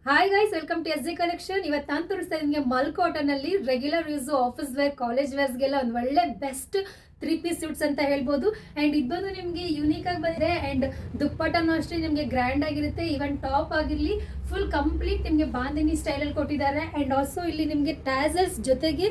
Hi guys, welcome to SJ collection. ಇವತ್ತು ನಾನು ತೋರಿಸ್ತಾ ನಿಮಗೆ ಮಲ್ ಕಾಟನ್ ಅಲ್ಲಿ regular use, office wear, college ವೇರ್ಸ್ಗೆಲ್ಲ ಒಂದು ಒಳ್ಳೆ ಬೆಸ್ಟ್ 3 ಪೀಸ್ ಸೂಟ್ಸ್ ಅಂತ ಹೇಳ್ಬೋದು. ಅಂಡ್ ಇದು ಬಂದು ನಿಮಗೆ ಯೂನಿಕ್ ಆಗಿ ಬಂದಿದೆ. ಅಂಡ್ ದುಪ್ಪಟ್ಟನೂ ಅಷ್ಟೇ ನಿಮಗೆ ಗ್ರ್ಯಾಂಡ್ ಆಗಿರುತ್ತೆ. ಈವನ್ ಟಾಪ್ ಆಗಿರಲಿ ಫುಲ್ ಕಂಪ್ಲೀಟ್ ನಿಮಗೆ ಬಾಂದಿನಿ ಸ್ಟೈಲಲ್ಲಿ ಕೊಟ್ಟಿದ್ದಾರೆ. ಅಂಡ್ ಆಲ್ಸೋ ಇಲ್ಲಿ ನಿಮಗೆ ಟ್ಯಾಸಲ್ಸ್ ಜೊತೆಗೆ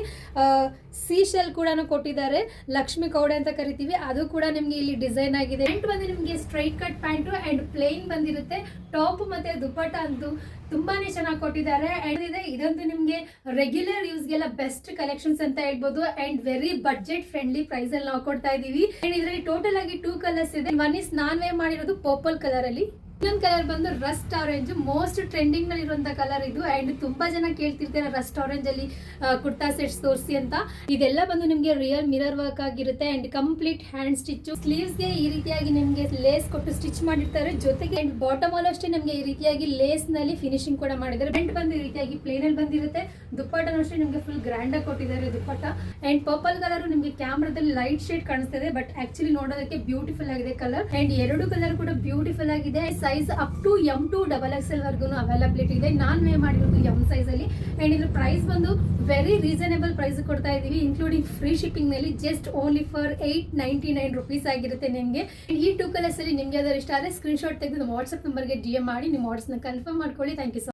ಸೀ ಶೆಲ್ ಕೂಡ ಕೊಟ್ಟಿದ್ದಾರೆ. ಲಕ್ಷ್ಮಿ ಕೌಡೆ ಅಂತ ಕರಿತೀವಿ, ಅದು ಕೂಡ ನಿಮಗೆ ಇಲ್ಲಿ ಡಿಸೈನ್ ಆಗಿದೆ. ಪ್ಯಾಂಟ್ ಬಂದು ನಿಮಗೆ straight cut pant and plain ಬಂದಿರುತ್ತೆ. ಟಾಪ್ ಮತ್ತೆ ದುಪ್ಪಟ್ಟ ಅಂತೂ ತುಂಬಾನೇ ಚೆನ್ನಾಗಿ ಕೊಟ್ಟಿದ್ದಾರೆ. ಅಂಡ್ ಇದಂತೂ ನಿಮಗೆ ರೆಗ್ಯುಲರ್ ಯೂಸ್ಗೆಲ್ಲ ಬೆಸ್ಟ್ ಕಲೆಕ್ಷನ್ಸ್ ಅಂತ ಹೇಳ್ಬೋದು. And very budget friendly price ಅಲ್ಲಿ ನಾವು ಕೊಡ್ತಾ ಇದೀವಿ. ಅಂಡ್ ಇದರಲ್ಲಿ ಟೋಟಲ್ ಆಗಿ 2 ಕಲರ್ಸ್ ಇದೆ. ಒನ್ ಇಸ್ ನಾನ್ ವೇ ಮಾಡಿರೋದು ಪರ್ಪಲ್ ಕಲರ್ ಅಲ್ಲಿ, ಇನ್ನೊಂದು ಕಲರ್ ಬಂದು ರಸ್ಟ್ ಆರೆಂಜ್. ಮೋಸ್ಟ್ ಟ್ರೆಂಡಿಂಗ್ ನಲ್ಲಿ ಇರುವಂತಹ ಕಲರ್ ಇದು. ಅಂಡ್ ತುಂಬಾ ಜನ ಕೇಳ್ತಿರ್ತಾರೆ ರಸ್ಟ್ ಆರೆಂಜ್ ಅಲ್ಲಿ ಕುರ್ತಾ ಸೆಟ್ಸ್ ತೋರಿಸಿ ಅಂತ. ಇದೆಲ್ಲ ಬಂದು ನಿಮಗೆ ರಿಯಲ್ ಮಿರರ್ ವರ್ಕ್ ಆಗಿರುತ್ತೆ. And complete hand stitch. Sleeves ಗೆ ಈ ರೀತಿಯಾಗಿ ನಿಮಗೆ ಲೇಸ್ ಕೊಟ್ಟು ಸ್ಟಿಚ್ ಮಾಡಿರ್ತಾರೆ. ಜೊತೆಗೆ ಬಾಟಮ್ ಅಲ್ಲೂ ಅಷ್ಟೇ ನಿಮಗೆ ಈ ರೀತಿಯಾಗಿ ಲೇಸ್ ನಲ್ಲಿ ಫಿನಿಶಿಂಗ್ ಕೂಡ ಮಾಡಿದ್ದಾರೆ. ಪ್ಯಾಂಟ್ ಬಂದು ಈ ರೀತಿಯಾಗಿ ಪ್ಲೇನ್ ಅಲ್ಲಿ ಬಂದಿರುತ್ತೆ. ದುಪ್ಪಟ್ಟನೂ ಅಷ್ಟೇ ನಿಮಗೆ ಫುಲ್ ಗ್ರ್ಯಾಂಡ್ ಆಗಿ ಕೊಟ್ಟಿದ್ದಾರೆ ದುಪ್ಪಟ್ಟ. ಅಂಡ್ ಪರ್ಪಲ್ ಕಲರ್ ನಿಮಗೆ ಕ್ಯಾಮ್ರಾದಲ್ಲಿ ಲೈಟ್ ಶೇಡ್ ಕಾಣಿಸ್ತಿದೆ, ಬಟ್ ಆಕ್ಚುಲಿ ನೋಡೋದಕ್ಕೆ ಬ್ಯೂಟಿಫುಲ್ ಆಗಿದೆ ಕಲರ್. ಅಂಡ್ ಎರಡು ಕಲರ್ ಕೂಡ ಬ್ಯೂಟಿಫುಲ್ ಆಗಿದೆ. Size up to M2 XXL ವರ್ಗು ಅವೈಲಬಿಲಿಟಿ ಇದೆ. ನಾನ್ ವೇ ಮಾಡಿರೋದು M ಸೈಜ್ ಅಲ್ಲಿ. ಅಂಡ್ ಇದ್ರ ಪ್ರೈಸ್ ಬಂದು ವೆರಿ ರೀಸನೇಬಲ್ ಪ್ರೈಸ್ ಕೊಡ್ತಾ ಇದೀವಿ, ಇನ್ಕ್ಲೂಡಿಂಗ್ ಫ್ರೀ ಶಿಪ್ಪಿಂಗ್ ನಲ್ಲಿ. ಜಸ್ಟ್ ಓನ್ಲಿ ಫಾರ್ 899 ರುಪೀಸ್ ಆಗಿರುತ್ತೆ ನಿಮಗೆ. ಈ 2 ಕಲರ್ಸ್ ಅಲ್ಲಿ ನಿಮ್ಗೆ ಯಾವ್ದಾದ್ರು ಇಷ್ಟ ಆದರೆ ಸ್ಕ್ರೀನ್ ಶಾಟ್ ತೆಗೆದು ನಮ್ಮ ವಾಟ್ಸ್ಆಪ್ ನಂಬರ್ಗೆ DM ಮಾಡಿ ನಿಮ್ಮ ಆರ್ಡರ್ಸ್ ನ ಕನ್ಫರ್ಮ್ ಮಾಡ್ಕೊಳ್ಳಿ. Thank you so